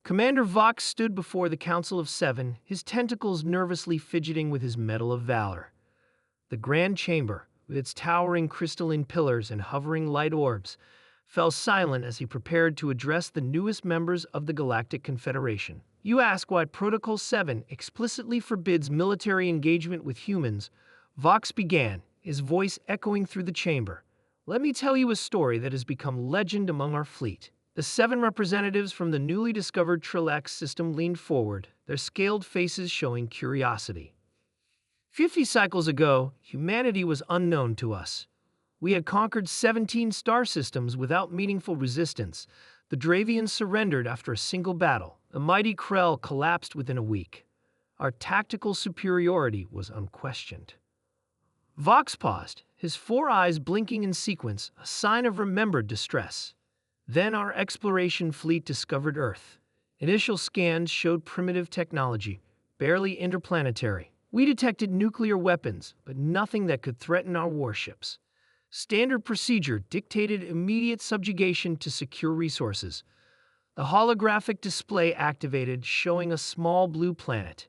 Commander Vox stood before the Council of Seven, his tentacles nervously fidgeting with his Medal of Valor. The Grand Chamber, with its towering crystalline pillars and hovering light orbs, fell silent as he prepared to address the newest members of the Galactic Confederation. You ask why Protocol 7 explicitly forbids military engagement with humans. Vox began, his voice echoing through the chamber. Let me tell you a story that has become legend among our fleet. The 7 representatives from the newly discovered Trillax system leaned forward, their scaled faces showing curiosity. 50 cycles ago, humanity was unknown to us. We had conquered 17 star systems without meaningful resistance. The Dravians surrendered after a single battle. The mighty Krell collapsed within a week. Our tactical superiority was unquestioned. Vox paused, his 4 eyes blinking in sequence, a sign of remembered distress. Then our exploration fleet discovered Earth. Initial scans showed primitive technology, barely interplanetary. We detected nuclear weapons, but nothing that could threaten our warships. Standard procedure dictated immediate subjugation to secure resources. The holographic display activated, showing a small blue planet.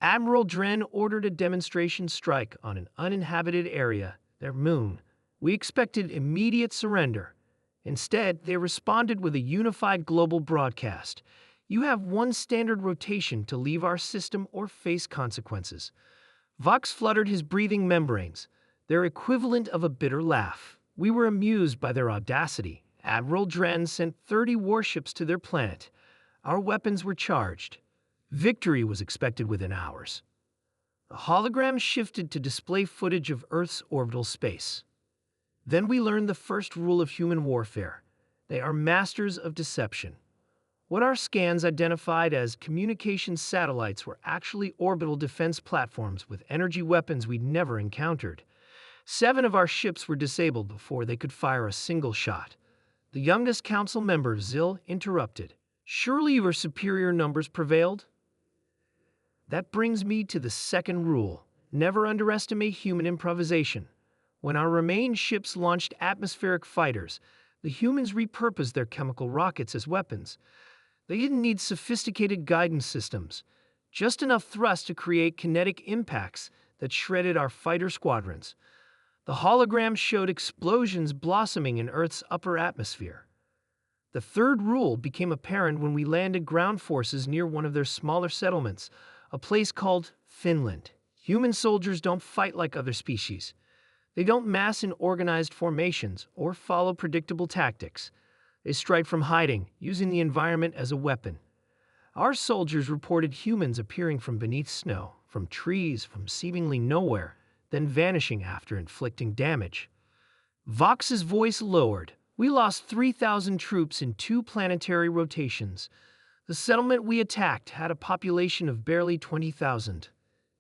Admiral Dren ordered a demonstration strike on an uninhabited area, their moon. We expected immediate surrender. Instead, they responded with a unified global broadcast. You have 1 standard rotation to leave our system or face consequences. Vox fluttered his breathing membranes, their equivalent of a bitter laugh. We were amused by their audacity. Admiral Dren sent 30 warships to their planet. Our weapons were charged. Victory was expected within hours. The hologram shifted to display footage of Earth's orbital space. Then we learned the first rule of human warfare. They are masters of deception. What our scans identified as communication satellites were actually orbital defense platforms with energy weapons we'd never encountered. 7 of our ships were disabled before they could fire a single shot. The youngest council member, Zil, interrupted. Surely your superior numbers prevailed? That brings me to the second rule. Never underestimate human improvisation. When our remaining ships launched atmospheric fighters, the humans repurposed their chemical rockets as weapons. They didn't need sophisticated guidance systems, just enough thrust to create kinetic impacts that shredded our fighter squadrons. The hologram showed explosions blossoming in Earth's upper atmosphere. The third rule became apparent when we landed ground forces near one of their smaller settlements, a place called Finland. Human soldiers don't fight like other species. They don't mass in organized formations or follow predictable tactics. They strike from hiding, using the environment as a weapon. Our soldiers reported humans appearing from beneath snow, from trees, from seemingly nowhere, then vanishing after inflicting damage. Vox's voice lowered. We lost 3,000 troops in 2 planetary rotations. The settlement we attacked had a population of barely 20,000.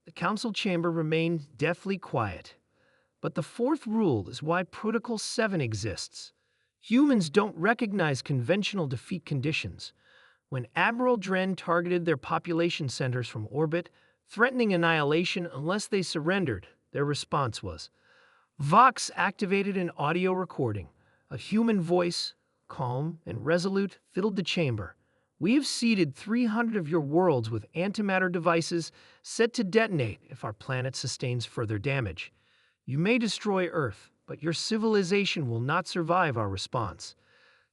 The council chamber remained deathly quiet. But the fourth rule is why Protocol 7 exists. Humans don't recognize conventional defeat conditions. When Admiral Dren targeted their population centers from orbit, threatening annihilation unless they surrendered, their response was, Vox activated an audio recording. A human voice, calm and resolute, filled the chamber. We have seeded 300 of your worlds with antimatter devices set to detonate if our planet sustains further damage. You may destroy Earth, but your civilization will not survive our response.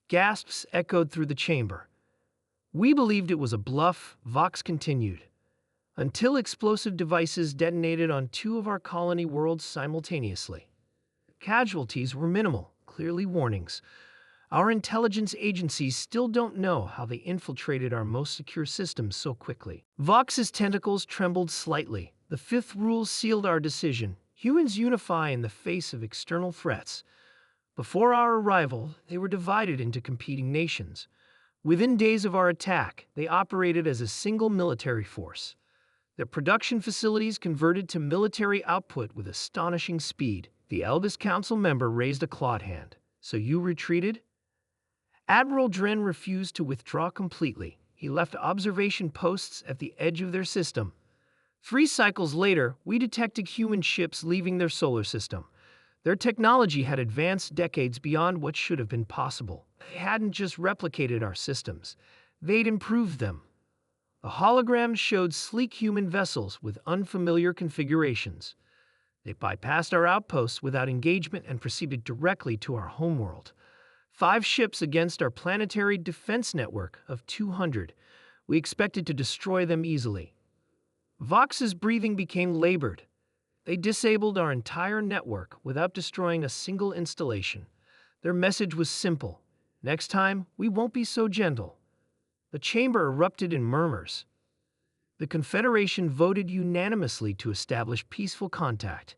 Gasps echoed through the chamber. We believed it was a bluff, Vox continued, until explosive devices detonated on 2 of our colony worlds simultaneously. Casualties were minimal, clearly warnings. Our intelligence agencies still don't know how they infiltrated our most secure systems so quickly. Vox's tentacles trembled slightly. The 5th rule sealed our decision. Humans unify in the face of external threats. Before our arrival, they were divided into competing nations. Within days of our attack, they operated as a single military force. Their production facilities converted to military output with astonishing speed. The eldest council member raised a clawed hand. So you retreated? Admiral Dren refused to withdraw completely. He left observation posts at the edge of their system. 3 cycles later, we detected human ships leaving their solar system. Their technology had advanced decades beyond what should have been possible. They hadn't just replicated our systems. they'd improve them. The holograms showed sleek human vessels with unfamiliar configurations. They bypassed our outposts without engagement and proceeded directly to our homeworld. 5 ships against our planetary defense network of 200. We expected to destroy them easily. Vox's breathing became labored. They disabled our entire network without destroying a single installation. Their message was simple. Next time, we won't be so gentle. The chamber erupted in murmurs. The Confederation voted unanimously to establish peaceful contact.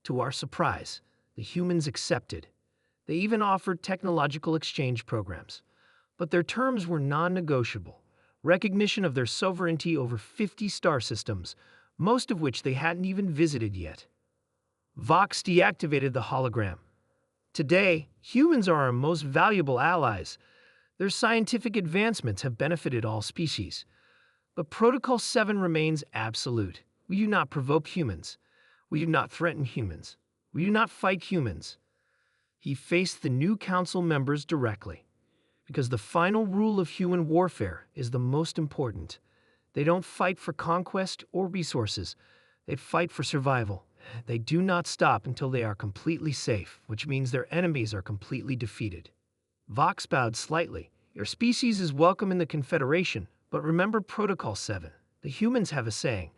To our surprise, the humans accepted. They even offered technological exchange programs. But their terms were non-negotiable. Recognition of their sovereignty over 50 star systems, most of which they hadn't even visited yet. Vox deactivated the hologram. Today, humans are our most valuable allies. Their scientific advancements have benefited all species. But Protocol 7 remains absolute. We do not provoke humans. We do not threaten humans. We do not fight humans. He faced the new council members directly. Because the final rule of human warfare is the most important. They don't fight for conquest or resources. They fight for survival. They do not stop until they are completely safe, which means their enemies are completely defeated. Vox bowed slightly. Your species is welcome in the Confederation, but remember Protocol 7. The humans have a saying,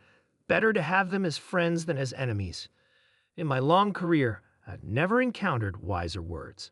better to have them as friends than as enemies. In my long career, I've never encountered wiser words.